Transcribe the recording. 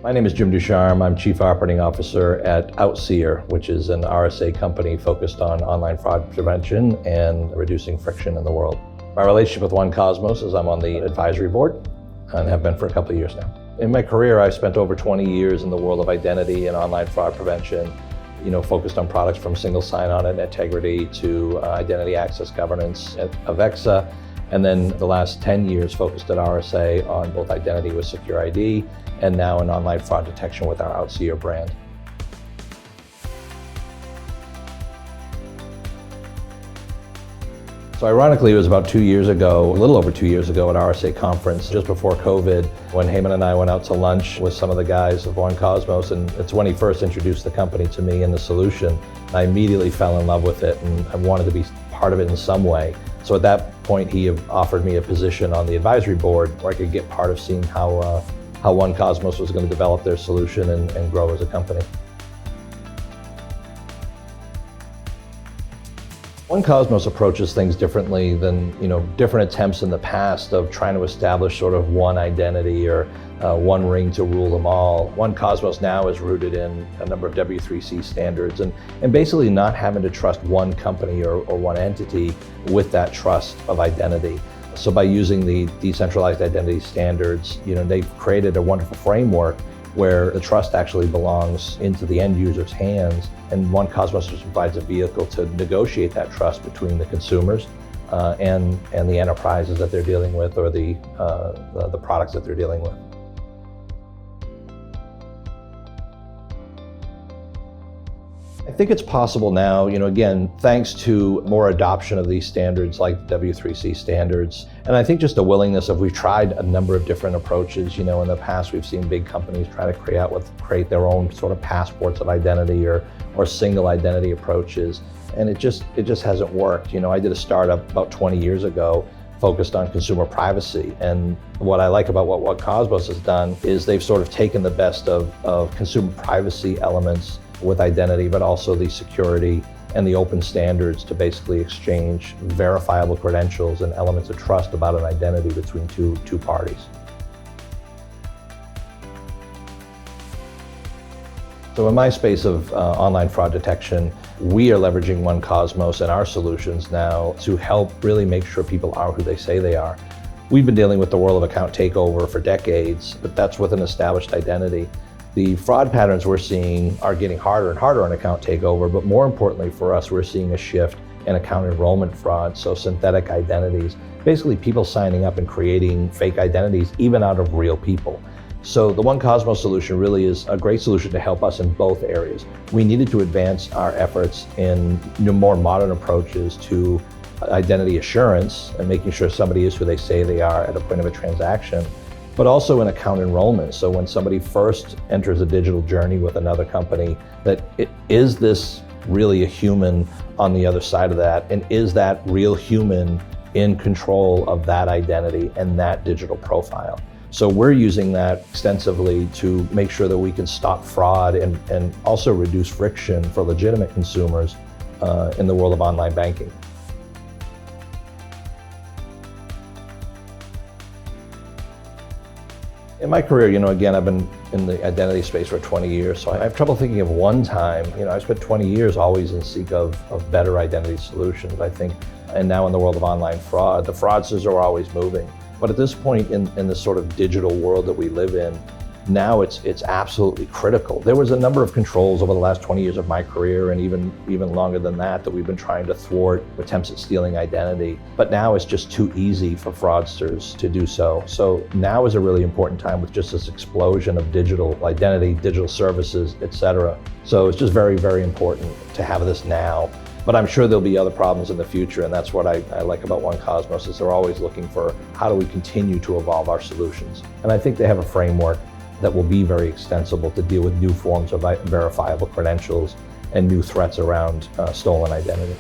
My name is Jim Ducharme. I'm Chief Operating Officer at Outseer, which is an RSA company focused on online fraud prevention and reducing friction in the world. My relationship with One Cosmos is I'm on the advisory board and have been for a couple of years now. In my career, I've spent over 20 years in the world of identity and online fraud prevention, focused on products from single sign-on and integrity to identity access governance at Avexa. And then the last 10 years focused at RSA on both identity with Secure ID and now in online fraud detection with our Outseer brand. So ironically, it was about 2 years ago, a little over 2 years ago at RSA conference, just before COVID, when Heyman and I went out to lunch with some of the guys of One Cosmos, and it's when he first introduced the company to me and the solution. I immediately fell in love with it and I wanted to be part of it in some way. So at that point, he offered me a position on the advisory board where I could get part of seeing how One Cosmos was going to develop their solution and grow as a company. One Cosmos approaches things differently than different attempts in the past of trying to establish sort of one identity or one ring to rule them all. One Cosmos now is rooted in a number of W3C standards and basically not having to trust one company or one entity with that trust of identity. So by using the decentralized identity standards, they've created a wonderful framework where the trust actually belongs into the end user's hands, and One Cosmos provides a vehicle to negotiate that trust between the consumers and the enterprises that they're dealing with or the products that they're dealing with. I think it's possible now, again, thanks to more adoption of these standards like W3C standards. And I think just a willingness we've tried a number of different approaches. In the past, we've seen big companies try to create their own sort of passports of identity or single identity approaches. And it just hasn't worked. I did a startup about 20 years ago focused on consumer privacy. And what I like about what Cosmos has done is they've sort of taken the best of consumer privacy elements with identity, but also the security and the open standards to basically exchange verifiable credentials and elements of trust about an identity between two parties. So in my space of online fraud detection, we are leveraging One Cosmos and our solutions now to help really make sure people are who they say they are. We've been dealing with the world of account takeover for decades, but that's with an established identity. The fraud patterns we're seeing are getting harder and harder on account takeover, but more importantly for us, we're seeing a shift in account enrollment fraud, so synthetic identities, basically people signing up and creating fake identities even out of real people. So the One Cosmos solution really is a great solution to help us in both areas. We needed to advance our efforts in more modern approaches to identity assurance and making sure somebody is who they say they are at a point of a transaction, but also in account enrollment. So when somebody first enters a digital journey with another company, is this really a human on the other side of that? And is that real human in control of that identity and that digital profile? So we're using that extensively to make sure that we can stop fraud and also reduce friction for legitimate consumers in the world of online banking. In my career, again, I've been in the identity space for 20 years, so I have trouble thinking of one time. I spent 20 years always in seek of better identity solutions, I think. And now in the world of online fraud, the fraudsters are always moving. But at this point in this sort of digital world that we live in, now it's absolutely critical. There was a number of controls over the last 20 years of my career and even longer than that we've been trying to thwart attempts at stealing identity. But now it's just too easy for fraudsters to do so. So now is a really important time with just this explosion of digital identity, digital services, etc. So it's just very, very important to have this now. But I'm sure there'll be other problems in the future, and that's what I like about One Cosmos is they're always looking for how do we continue to evolve our solutions. And I think they have a framework that will be very extensible to deal with new forms of verifiable credentials and new threats around stolen identity.